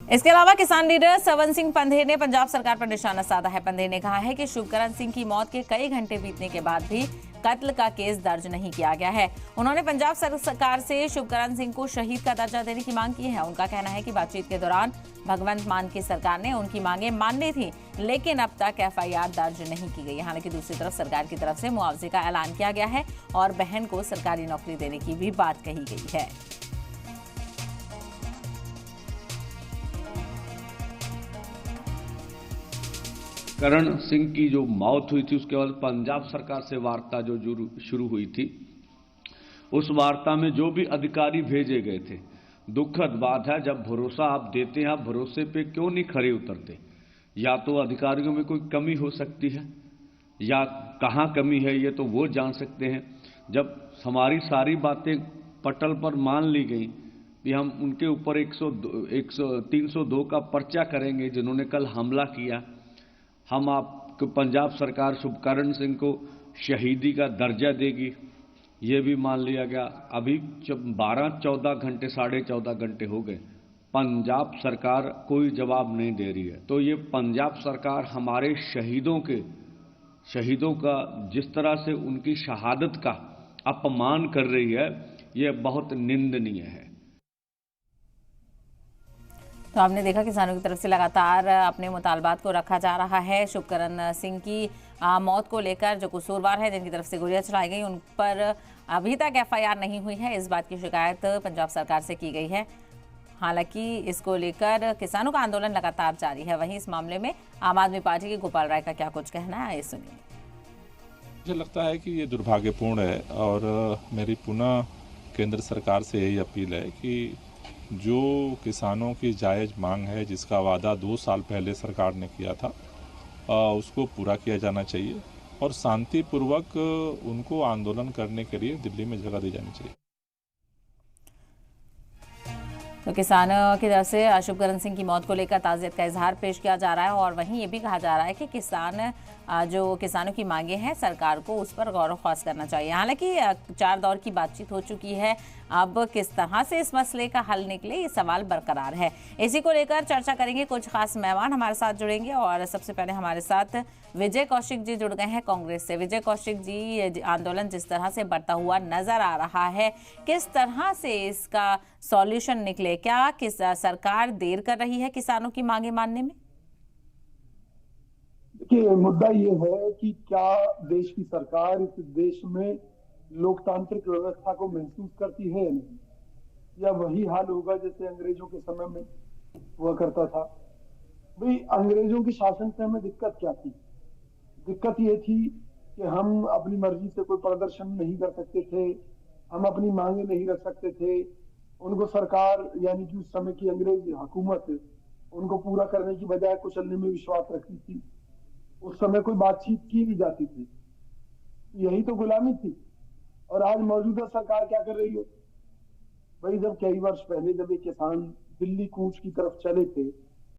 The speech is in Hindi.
इसके अलावा किसान लीडर सवन सिंह पंधे ने पंजाब सरकार पर निशाना साधा है। पंधे ने कहा है कि शुभकरण सिंह की मौत के कई घंटे बीतने के बाद भी कत्ल का केस दर्ज नहीं किया गया है। उन्होंने पंजाब सरकार से शुभकरण सिंह को शहीद का दर्जा देने की मांग की है। उनका कहना है कि बातचीत के दौरान भगवंत मान की सरकार ने उनकी मांगे माननी थी, लेकिन अब तक एफआईआर दर्ज नहीं की गई। हालांकि दूसरी तरफ सरकार की तरफ से मुआवजे का ऐलान किया गया है और बहन को सरकारी नौकरी देने की भी बात कही गई है। करण सिंह की जो मौत हुई थी उसके बाद पंजाब सरकार से वार्ता जो शुरू हुई थी, उस वार्ता में जो भी अधिकारी भेजे गए थे, दुखद बात है जब भरोसा आप देते हैं, आप भरोसे पे क्यों नहीं खरे उतरते। या तो अधिकारियों में कोई कमी हो सकती है या कहाँ कमी है ये तो वो जान सकते हैं। जब हमारी सारी बातें पटल पर मान ली गई कि हम उनके ऊपर 302 का पर्चा करेंगे जिन्होंने कल हमला किया, हम आपको पंजाब सरकार शुभकरण सिंह को शहीदी का दर्जा देगी, ये भी मान लिया गया। अभी जब 12-14 घंटे 14.5 घंटे हो गए, पंजाब सरकार कोई जवाब नहीं दे रही है। तो ये पंजाब सरकार हमारे शहीदों का जिस तरह से उनकी शहादत का अपमान कर रही है, ये बहुत निंदनीय है। तो आपने देखा किसानों की तरफ से लगातार अपने मुतालबात को रखा जा रहा है। शुभकरण सिंह की मौत को लेकर जो कसूरवार है, जिनकी तरफ से गोलियां चलाई गई, उन पर अभी तक एफआईआर नहीं हुई है। इस बात की शिकायत पंजाब सरकार से की गई है। हालांकि इसको लेकर किसानों का आंदोलन लगातार जारी है। वहीं इस मामले में आम आदमी पार्टी के गोपाल राय का क्या कुछ कहना है, ये सुनिए। मुझे लगता है कि ये दुर्भाग्यपूर्ण है और मेरी पुनः केंद्र सरकार से यही अपील है कि जो किसानों की जायज़ मांग है, जिसका वादा 2 साल पहले सरकार ने किया था, उसको पूरा किया जाना चाहिए और शांतिपूर्वक उनको आंदोलन करने के लिए दिल्ली में जगह दी जानी चाहिए। तो किसानों की तरफ से शुभकरण सिंह की मौत को लेकर ताज़ियत का इजहार पेश किया जा रहा है और वहीं ये भी कहा जा रहा है कि किसानों की मांगे हैं, सरकार को उस पर गौर ख्वास करना चाहिए। हालांकि 4 दौर की बातचीत हो चुकी है, अब किस तरह से इस मसले का हल निकले ये सवाल बरकरार है। इसी को लेकर चर्चा करेंगे। कुछ खास मेहमान हमारे साथ जुड़ेंगे और सबसे पहले हमारे साथ विजय कौशिक जी जुड़ गए हैं कांग्रेस से। विजय कौशिक जी, आंदोलन जिस तरह से बढ़ता हुआ नजर आ रहा है, किस तरह से इसका सॉल्यूशन निकले? क्या सरकार देर कर रही है किसानों की मांगे मानने में? देखिए, मुद्दा ये है कि क्या देश की सरकार इस देश में लोकतांत्रिक व्यवस्था को महसूस करती है या नहीं, या वही हाल होगा जैसे अंग्रेजों के समय में हुआ करता था। भाई, अंग्रेजों के शासन से हमें दिक्कत क्या थी? दिक्कत ये थी कि हम अपनी मर्जी से कोई प्रदर्शन नहीं कर सकते थे, हम अपनी मांगे नहीं रख सकते थे। उनको सरकार यानी कि उस समय की अंग्रेज हुकूमत उनको पूरा करने की बजाय कुचलने में विश्वास रखती थी। उस समय कोई बातचीत की नहीं जाती थी, यही तो गुलामी थी। और आज मौजूदा सरकार क्या कर रही है? भाई, जब कई वर्ष पहले जब ये किसान दिल्ली कूच की तरफ चले थे